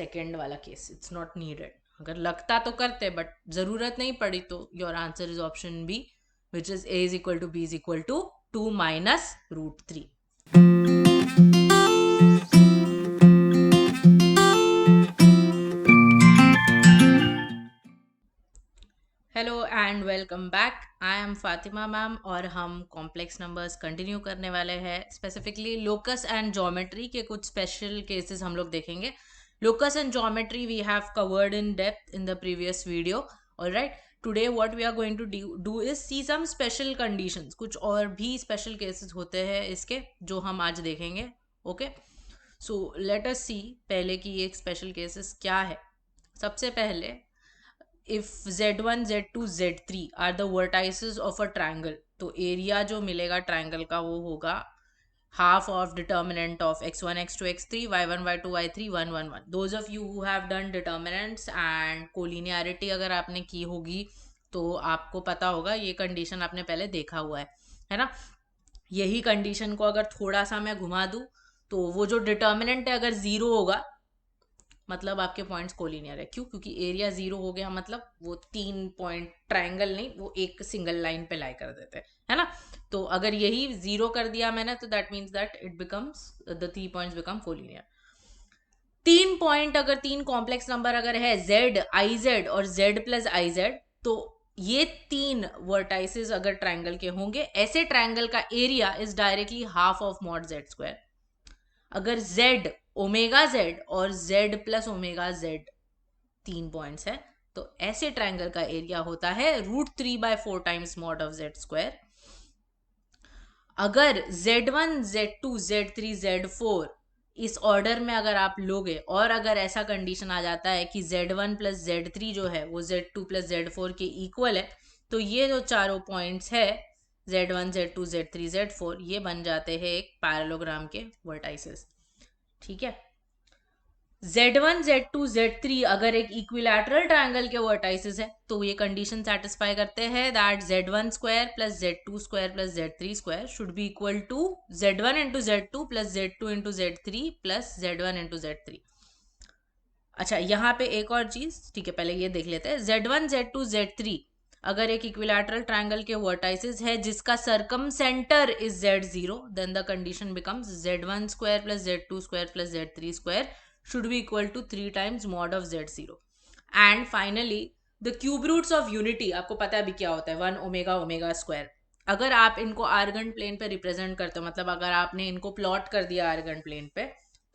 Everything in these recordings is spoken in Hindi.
सेकेंड वाला केस, इट्स नॉट नीडेड. अगर लगता तो करते, बट जरूरत नहीं पड़ी तो your answer is option B, which is a is equal to b is equal to 2 minus root 3. Hello and welcome back. I am Fatima ma'am और हम कॉम्प्लेक्स नंबर्स कंटिन्यू करने वाले हैं. स्पेसिफिकली लोकस एंड ज्योमेट्री के कुछ स्पेशल केसेस हम लोग देखेंगे. Locus and geometry we have covered in depth in the previous video. Alright, today what we are going to do is see some special conditions. कुछ और भी स्पेशल केसेस होते हैं इसके जो हम आज देखेंगे. ओके, सो लेट अस सी पहले की ये स्पेशल केसेस क्या है. सबसे पहले, if z1 z2 z3 are the vertices of a triangle, तो एरिया जो मिलेगा ट्रायंगल का वो होगा half of determinant of x1 x2 x3 y1 y2 y3 1 1 1. those of you who have done determinants and collinearity अगर आपने की होगी तो आपको पता होगा, ये कंडीशन आपने पहले देखा हुआ है ना. यही कंडीशन को अगर थोड़ा सा मैं घुमा दूं तो वो जो डिटर्मिनेंट है अगर जीरो होगा मतलब आपके पॉइंट्स कोलिनियर है. क्यों? क्योंकि एरिया जीरो हो गया, मतलब वो 3 पॉइंट ट्राइंगल नहीं, वो एक सिंगल लाइन पे लाई कर देते हैं, है ना. तो अगर यही जीरो कर दिया मैंने तो that means that it becomes the 3 points become collinear. 3 point अगर 3 कॉम्प्लेक्स नंबर अगर है जेड आई जेड और जेड प्लस आई जेड, तो ये 3 वर्टाइसेस अगर ट्राइंगल के होंगे, ऐसे ट्राइंगल का area is directly half of mod Z square. अगर z ओमेगा z और z plus omega z 3 points है तो ऐसे ट्रायंगल का एरिया होता है √3/4 times mod of z square. अगर z1 z2 z3 z4 इस ऑर्डर में अगर आप लोगे और अगर ऐसा कंडीशन आ जाता है कि z1 प्लस z3 जो है वो z2 प्लस z4 के इक्वल है, तो ये जो चारों पॉइंट्स है z1 z2 z3 z4 ये बन जाते हैं एक पैरेललोग्राम के वर्टाइसेस. ठीक है, z1 z2 z3 अगर एक इक्विलैटरल ट्रायंगल के वर्टाइसेस है तो ये कंडीशन सेटिस्फाई करते हैं that z1 square plus z2 square plus z3 square should be equal to z1 into z2 plus z2 into z3 plus z1 into z3. अच्छा, यहाँ पे एक और चीज, ठीक है, पहले ये देख लेते हैं. z1 z2 z3 अगर एक इक्विलैटरल ट्रायंगल के वर्टाइसेस है जिसका circumcentre is z0, then the condition becomes z1 square plus z2 square plus z3 square should be equal to 3 times mod of z0. and finally the cube roots of unity, आपको पता है अभी क्या होता है, 1 ओमेगा ओमेगा स्क्वायर. अगर आप इनको आर्गन प्लेन पे रिप्रेजेंट करते हो, मतलब अगर आपने इनको प्लॉट कर दिया आर्गन प्लेन पे,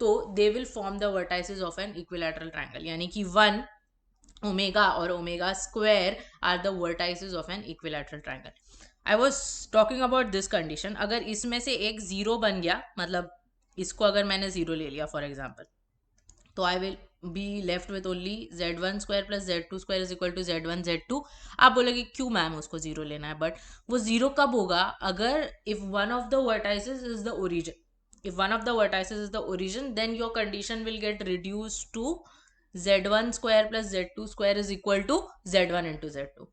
तो they will form the vertices of an equilateral triangle. यानी कि 1 ओमेगा और omega square are the vertices of an equilateral triangle. I was talking about this condition. अगर इसमें से एक जीरो बन गया, मतलब इसको अगर मैंने जीरो ले लिया फॉर एग्जांपल, तो I will be left with only z1 square plus z2 square is equal to z1 z2. आप बोलोगे क्यों मैम उसको जीरो लेना है, बट वो जीरो कब होगा? अगर if one of the vertices is the origin, if one of the vertices is the origin, then your condition will get reduced to z1 square plus z2 square is equal to z1 into z2.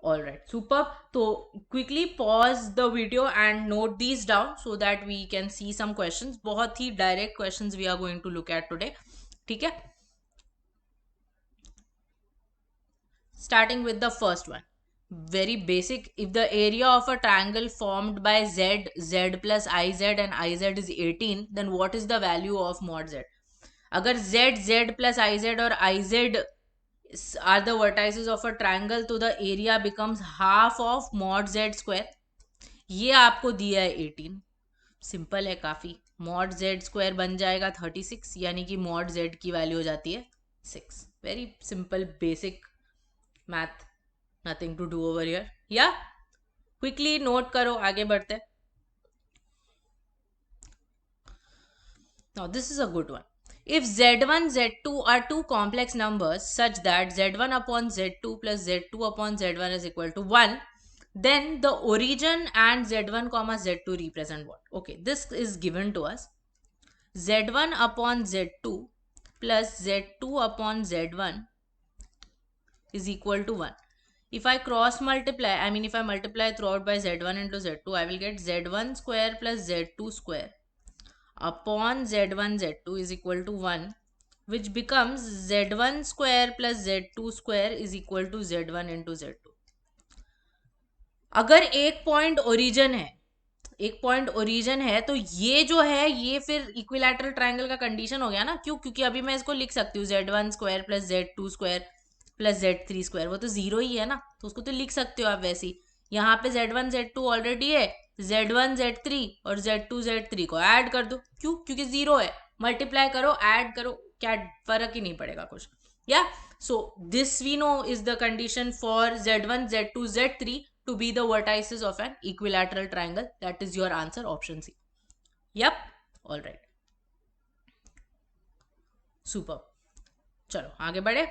All right, superb. So quickly pause the video and note these down so that we can see some questions. बहुत ही direct questions we are going to look at today. ठीक है, starting with the first one. Very basic. If the area of a triangle formed by z plus iz and iz is 18, then what is the value of mod z? अगर z plus iz और iz are the vertices of a triangle, तो the area becomes half of mod z square. ये आपको दिया है 18. सिंपल है काफी. mod z स्क्वायर बन जाएगा 36, यानी कि mod z की वैल्यू हो जाती है 6. Very simple basic math, nothing to do over here. या क्विकली नोट करो, आगे बढ़ते. Now this is a good one. if z1 z2 are two complex numbers such that z1 upon z2 plus z2 upon z1 is equal to 1, then the origin and z1 comma z2 represent what? Okay, this is given to us. z1 upon z2 plus z2 upon z1 is equal to 1. If I cross multiply, I mean if I multiply throughout by z1 into z2, I will get z1 square plus z2 square upon z1 z2 is equal to 1, which becomes z1 square plus z2 square is equal to z1 into z2. अगर एक पॉइंट ओरिजिन है तो ये जो है ये फिर इक्विलैटरल ट्रायंगल का कंडीशन हो गया ना। क्यों? क्योंकि अभी मैं इसको लिख सकती हूँ z1 square plus z2 square plus z3 square, वो तो जीरो ही है ना, तो उसको तो लिख सकते हो आप वैसे ही। यहाँ पे z1 z2 ऑलरेडी है, z1 z3 और z2 z3 को ऐड कर दो। क्यों? क्योंकि जीरो है, मल्टीप्लाई करो ऐड करो, क्या फर्क ही नहीं पड़ेगा कुछ। या so this we know is the condition for z1 z2 z3 to be the vertices of an equilateral triangle. That is your answer, option C. Yep, all right. Super. चलो आगे बढ़े।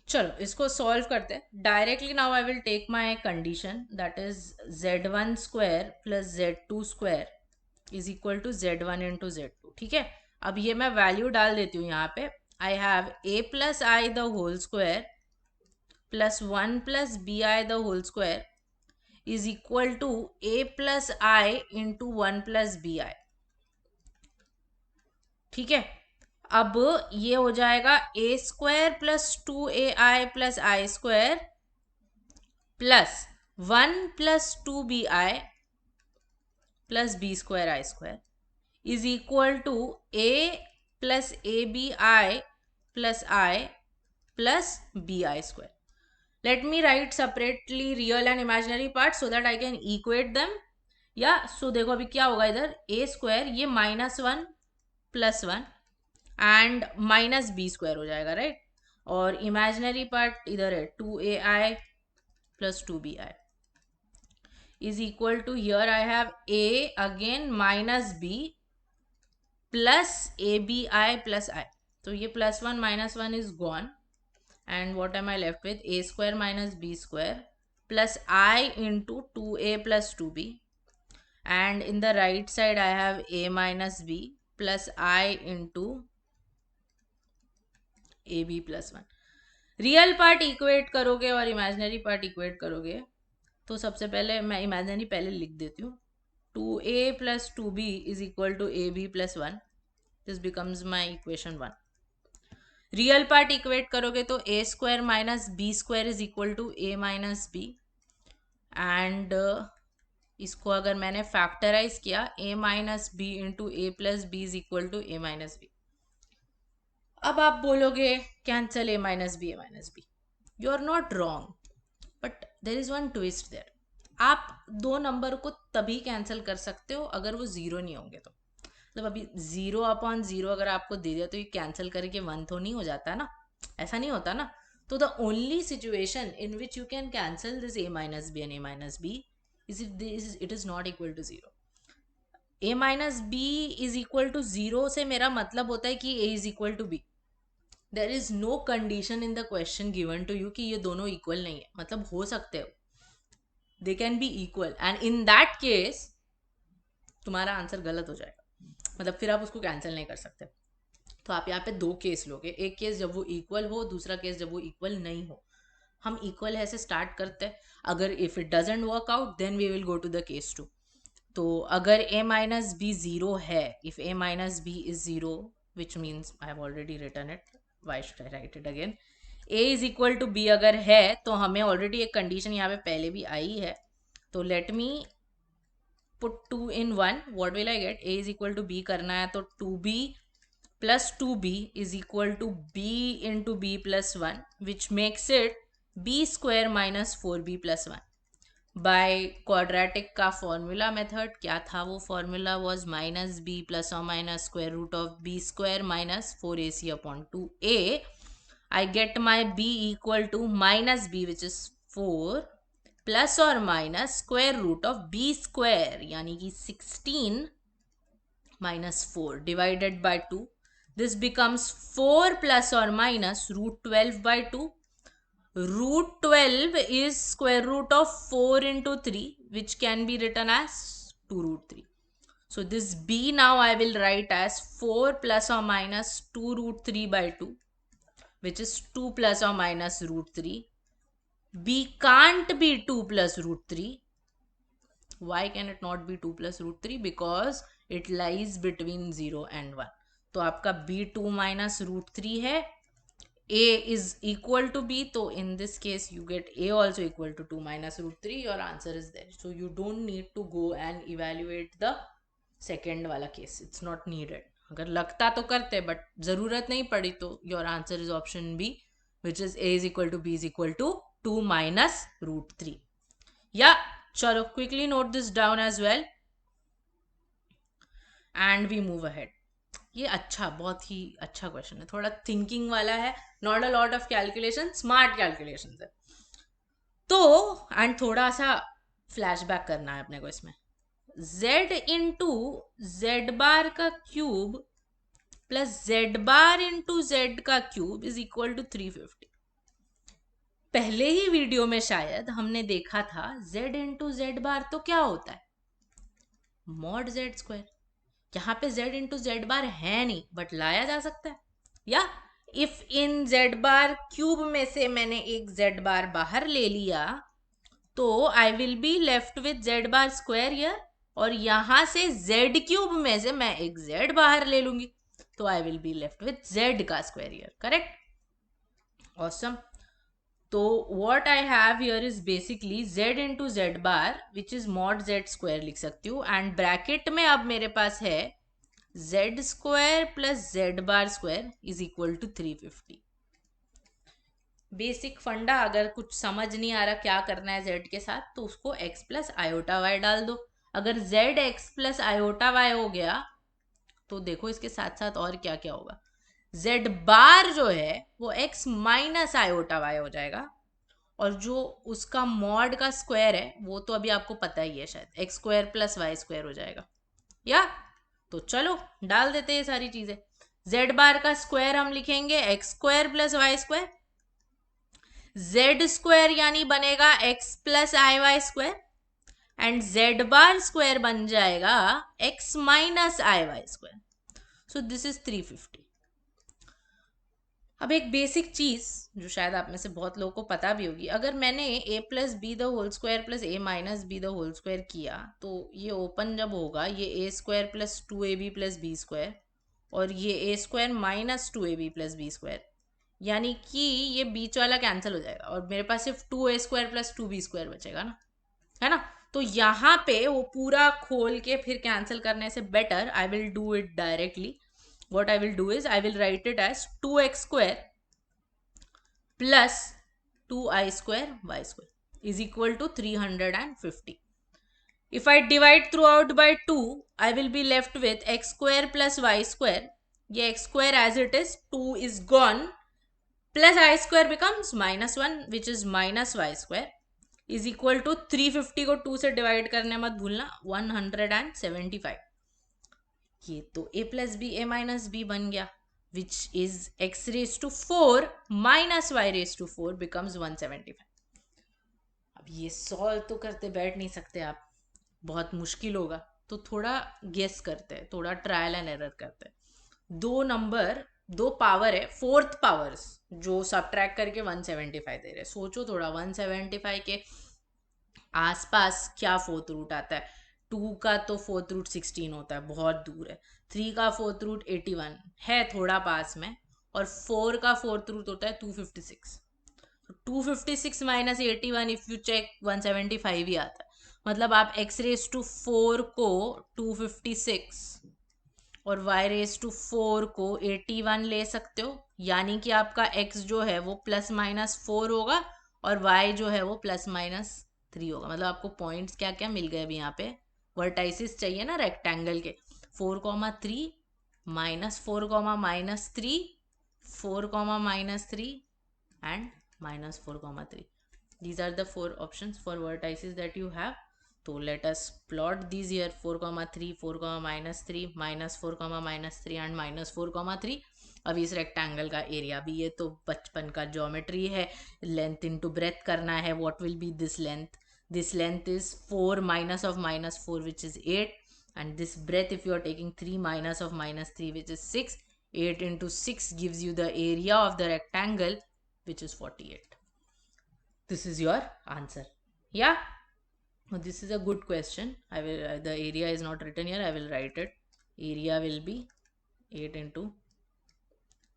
चलो इसको सॉल्व करते हैं directly. Now I will take my condition that is z1 square plus z2 square is equal to z1 into z2। ठीक है, अब ये मैं वैल्यू डाल देती हूँ यहाँ पे। I have a plus i the whole square plus 1 plus bi the whole square is equal to a plus I into 1 plus bi। ठीक है, अब ये हो जाएगा a square plus 2ai plus i square plus 1 plus 2bi plus b square i square is equal to a plus abi plus I plus bi square. Let me write separately real and imaginary parts so that I can equate them. या सो देखो अभी क्या होगा, इधर a स्क्वायर ये -1 plus 1 and minus b square हो जाएगा, राइट। और इमेजिनरी पार्ट इधर है 2ai plus 2bi is equal to here I have a again minus b plus abi plus I। तो ये +1 -1 is gone and what am I left with? A square minus b square plus I into 2a plus 2b, and in the right side I have a minus b plus I into ab plus 1। Real part equate करोगे और इमेजिनरी पार्ट इक्वेट करोगे तो सबसे पहले मैं इमेजिनरी पहले लिख देती हूँ। 2a plus 2b is equal to ab plus 1। This becomes my equation 1। Real part equate करोगे तो a square minus b square is equal to a minus b, and इसको अगर मैंने फैक्टराइज किया a minus b into a plus b is equal to a minus b. अब आप बोलोगे cancel a minus b, you are not wrong, but there is one twist there. आप दो नंबर को तभी कैंसिल कर सकते हो अगर वो जीरो नहीं होंगे तो। मतलब अभी 0/0 अगर आपको दे दिया तो ये कैंसिल करके 1 तो नहीं हो जाता ना, ऐसा नहीं होता ना। तो the only situation in which you can cancel this a minus b and a minus b is if it is not equal to 0। a minus b is equal to 0 से मेरा मतलब होता है कि a is equal to b। There is no condition in the question given to you कि ये दोनों इक्वल नहीं है। मतलब हो सकते हो, they can be equal, and in that case तुम्हारा आंसर गलत हो जाएगा। मतलब फिर आप उसको कैंसिल नहीं कर सकते। तो आप यहाँ पे दो केस लोगे, एक केस जब वो इक्वल हो, दूसरा केस जब वो इक्वल नहीं हो। हम इक्वल है से स्टार्ट करते हैं। अगर if it doesn't work out then we will go to the case 2। तो अगर a माइनस बी जीरो है, if a minus b is zero which means I have already written it, why should I write it again. a is equal to b अगर है तो हमें ऑलरेडी एक कंडीशन यहाँ पे पहले भी आई है। तो let me put 2 in 1, what will I get? A is equal to B करना है तो 2B plus 2B is equal to B into B plus 1, which makes it B square minus 4B plus 1। By quadratic का formula method क्या था? वो formula was minus B plus or minus square root of B square minus 4AC upon 2A। I get my B equal to minus B which is 4 plus और minus square root of b square यानी कि 16 minus 4 divided by 2। This becomes 4 plus और minus root 12 by 2। Root 12 is square root of 4 into 3 which can be written as 2 root 3। So this b now I will write as 4 plus or minus 2 root 3 by 2 which is 2 plus or minus root 3। b can't be 2 plus root 3. Why can it not be 2 plus root 3? Because it lies between 0 and 1. तो आपका b2 minus √3 है, a is equal to b, तो in this case you get a also equal to 2 minus √3. Your answer is there, so you don't need to go and evaluate the second वाला case. It's not needed. अगर लगता तो करते, बट जरूरत नहीं पड़ी तो your answer is option B, which is a is equal to b is equal to 2 minus √3. Yeah, चलो quickly note this down as well and we move ahead. ये अच्छा, बहुत ही अच्छा क्वेश्चन है, थोड़ा थिंकिंग वाला है, not a lot of calculation, smart calculation है. तो एंड थोड़ा सा फ्लैशबैक करना है अपने को इसमें. z इंटू जेड बार का cube plus Z bar into Z का क्यूब इज इक्वल टू 350. पहले ही वीडियो में शायद हमने देखा था z इंटू जेड बार तो क्या होता है, मॉड जेड स्क्वायर. यहाँ पे z इंटू जेड बार है नहीं, बट लाया जा सकता है. या if in Z bar cube में से मैंने एक जेड बार बाहर ले लिया तो I will be left with Z bar square year, और यहां से जेड क्यूब में से मैं एक जेड बाहर ले लूंगी तो I will be left with Z का स्क्वायर ईयर. Correct, awesome. तो what I have here is basically z into z bar which is mod z square लिख सकती हूँ, एंड ब्रैकेट में अब मेरे पास है z square plus z bar square is equal to 350. Basic funda, अगर कुछ समझ नहीं आ रहा क्या करना है z के साथ तो उसको x प्लस आयोटा y डाल दो. अगर z x plus iota y हो गया तो देखो इसके साथ साथ और क्या क्या होगा. z बार जो है वो x माइनस आयोटा y हो जाएगा, और जो उसका मॉड का स्क्वायर है वो तो अभी आपको पता ही है शायद, x square plus y square हो जाएगा. या तो चलो डाल देते हैं ये सारी चीजें. जेड बार का स्क्वायर हम लिखेंगे x square plus y square, z square यानी बनेगा x plus i y square, and z bar square बन जाएगा x minus i y square. So this is 350. अब एक बेसिक चीज जो शायद आप में से बहुत लोगों को पता भी होगी, अगर मैंने a plus b the whole square plus a minus b the whole square किया तो ये ओपन जब होगा ये a square plus 2ab plus b square, और ये a square minus 2ab plus b square, यानी कि ये बीच वाला कैंसिल हो जाएगा और मेरे पास सिर्फ 2a square plus 2b square बचेगा ना, है ना. तो यहाँ पे वो पूरा खोल के फिर कैंसिल करने से better I will do it directly. What I will do is I will write it as 2x square plus 2i square y square is equal to 350. If I divide throughout by 2, I will be left with x square plus y square. ये x square as it is, 2 is gone, plus I square becomes minus 1 which is minus y square is equal to 350 को 2 से डिवाइड करने मत भूलना, 175. ये तो a plus b a minus b बन गया which is x raise to 4 minus y raise to 4 becomes 175. अब ये सॉल्व तो करते बैठ नहीं सकते आप, बहुत मुश्किल होगा, तो थोड़ा गेस करते हैं, थोड़ा ट्रायल एंड एरर करते हैं. दो नंबर, दो पावर है, फोर्थ पावर्स जो सबट्रैक्ट करके 175 दे रहे. सोचो थोड़ा 175 के आसपास क्या फोर्थ रूट आता है. 2 का तो फोर्थ रूट 16 होता है, बहुत दूर है. 3 का फोर्थ रूट 81 है, थोड़ा पास में. और 4 का फोर्थ रूट होता है 256. 256 माइनस 81 इफ यू चेक 175 ही आता है. मतलब आप x रेज टू 4 को 256 और y रेज टू 4 को 81 ले सकते हो, यानी कि आपका x जो है वो प्लस माइनस 4 होगा और y जो है वो प्लस माइनस 3 होगा. मतलब आपको पॉइंट्स क्या क्या मिल गए अभी यहाँ पे. वर्टाइसिस चाहिए ना रेक्टेंगल के, 4,3 minus 4, minus 3, 4, minus 3 and minus 4,3. these are the 4 options for vertices that you have. तो let us plot these here, 4,3, 4, minus 3, minus 4, minus 3 and minus 4,3. अब इस रेक्टेंगल का एरिया भी, ये तो बचपन का ज्योमेट्री है, लेंथ इनटू ब्रेथ करना है. What will be this length? This length is 4 minus of minus 4 which is 8, and this breadth if you are taking 3 minus of minus 3 which is 6. 8 into 6 gives you the area of the rectangle which is 48. This is your answer. Yeah. This is a good question. I will. The area is not written here. I will write it. Area will be 8 into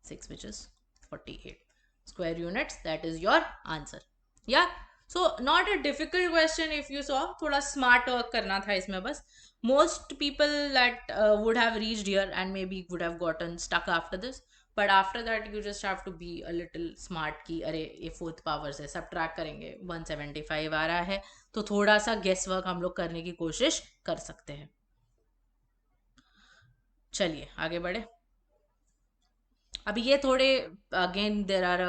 6, which is 48 square units. That is your answer. Yeah. So not a difficult question if you saw. थोड़ा smart work करना था इसमें बस. Most people that would have reached here and maybe would have gotten stuck after this. But after that you just have to be a little smart कि अरे ये फोर्थ पावर से subtract करेंगे 175 आ रहा है, तो थोड़ा सा guess work हम लोग करने की कोशिश कर सकते हैं. चलिए आगे बढ़े. अभी ये थोड़े अगेन देर आर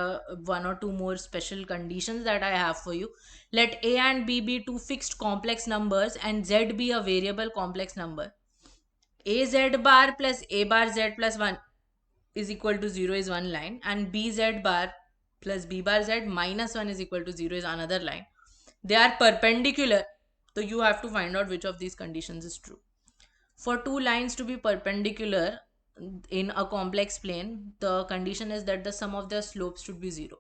वन और two more special conditions that I have for you. Let a and b be two fixed complex numbers and z be a variable complex number. A z bar plus a bar z plus 1 is equal to 0 is one line, and b z bar plus b bar z minus 1 is equal to 0 is another line. They are perpendicular, so you have to find out which of these conditions is true. For two lines to be perpendicular in a complex plane, the condition is that the sum of their slopes should be 0.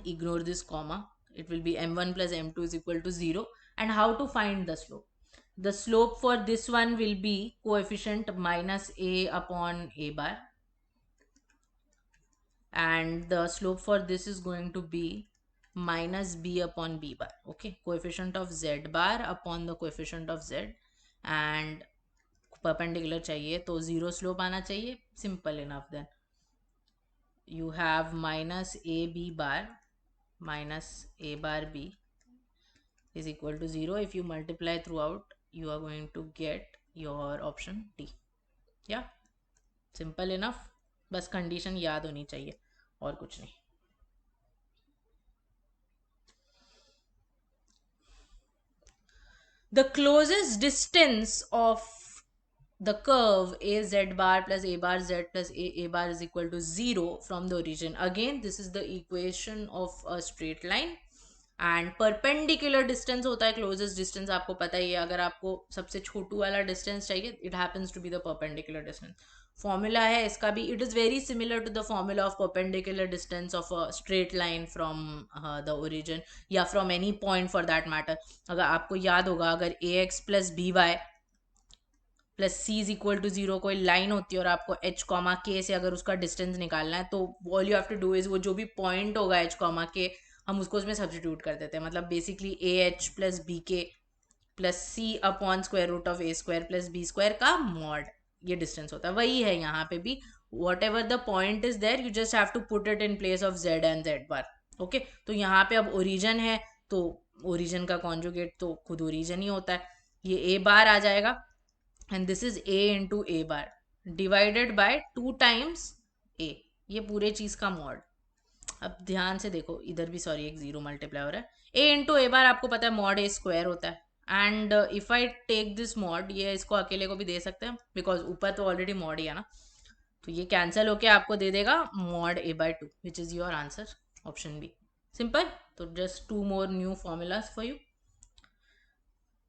Ignore this comma. It will be m1 plus m2 is equal to 0. And how to find the slope? The slope for this one will be coefficient minus a upon a bar. And the slope for this is going to be minus b upon b bar. Okay, coefficient of z bar upon the coefficient of z. And perpendicular चाहिए तो जीरो स्लोप आना चाहिए. Simple enough. Then you have minus a b bar minus a bar b is equal to 0. If you multiply throughout, you are going to get your option D. Yeah, simple enough. बस कंडीशन याद होनी चाहिए और कुछ नहीं. The closest distance of the curve a z bar plus a bar z plus a bar is equal to 0 from the origin. Again, this is the equation of a straight line. And perpendicular distance होता है क्लोजेस्ट डिस्टेंस. आपको पता ही है, अगर आपको सबसे छोटू वाला डिस्टेंस चाहिए, it happens to be the perpendicular distance. Formula है इसका भी. It is very similar to the formula of perpendicular distance of a straight line from the origin या from any point for that matter. अगर आपको याद होगा, अगर a x plus b y plus c is equal to 0 कोई लाइन होती है और आपको एच कॉमा के से अगर उसका डिस्टेंस निकालना है, तो all you have to do is वो जो भी पॉइंट होगा एच कॉमा के, हम उसको उसमें सब्सटीट्यूट कर देते हैं. मतलब basically a h plus b k plus c upon square root of a square plus b square का मॉड, ये डिस्टेंस होता है. वही है यहाँ पे भी. Whatever the point is there, you just have to put it in place of z and z bar. Okay, तो यहाँ पे अब ओरिजन है, तो ओरिजन का कॉन्जुगेट तो खुद ओरिजन ही होता है. ये ए बार आ जाएगा and this is a into a bar divided by 2 times a. ये पूरे चीज का मॉड. अब ध्यान से देखो, इधर भी सॉरी एक जीरो मल्टीप्लाई हो रहा है. a इंटू ए बार आपको पता है मॉड ए स्क्वायर होता है. And if I take this mod, ये इसको अकेले को भी दे सकते हैं बिकॉज ऊपर तो ऑलरेडी मॉड ही है ना, तो ये कैंसिल होके आपको दे देगा mod a by 2, which is your answer, option B. Simple. तो just 2 more new formulas for you.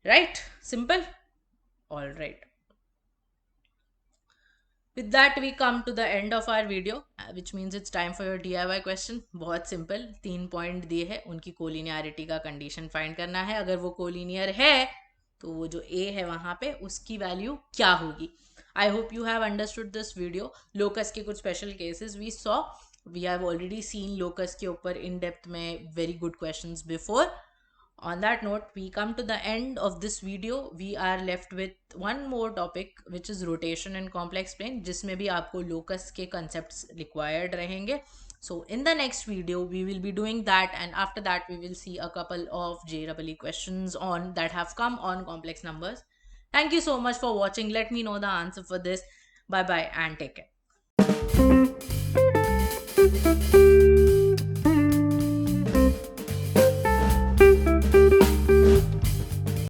Right, simple. All right. With that we come to the end of our video, which means it's time for your DIY question. बहुत सिंपल, 3 पॉइंट दिए हैं, उनकी कोलिनियरिटी का कंडीशन फाइंड करना है. अगर वो कोलिनियर है तो वो जो A है वहाँ पे उसकी वैल्यू क्या होगी. I hope you have understood this video. Locus के कुछ special cases we saw. We have already seen locus के ऊपर इन डेप्थ में very good questions before. On that note, we come to the end of this video. We are left with one more topic, which is rotation in complex plane, जिसमें भी आपको locus के concepts required रहेंगे. So in the next video, we will be doing that, and after that, we will see a couple of JEE questions on that have come on complex numbers. Thank you so much for watching. Let me know the answer for this. Bye bye and take care.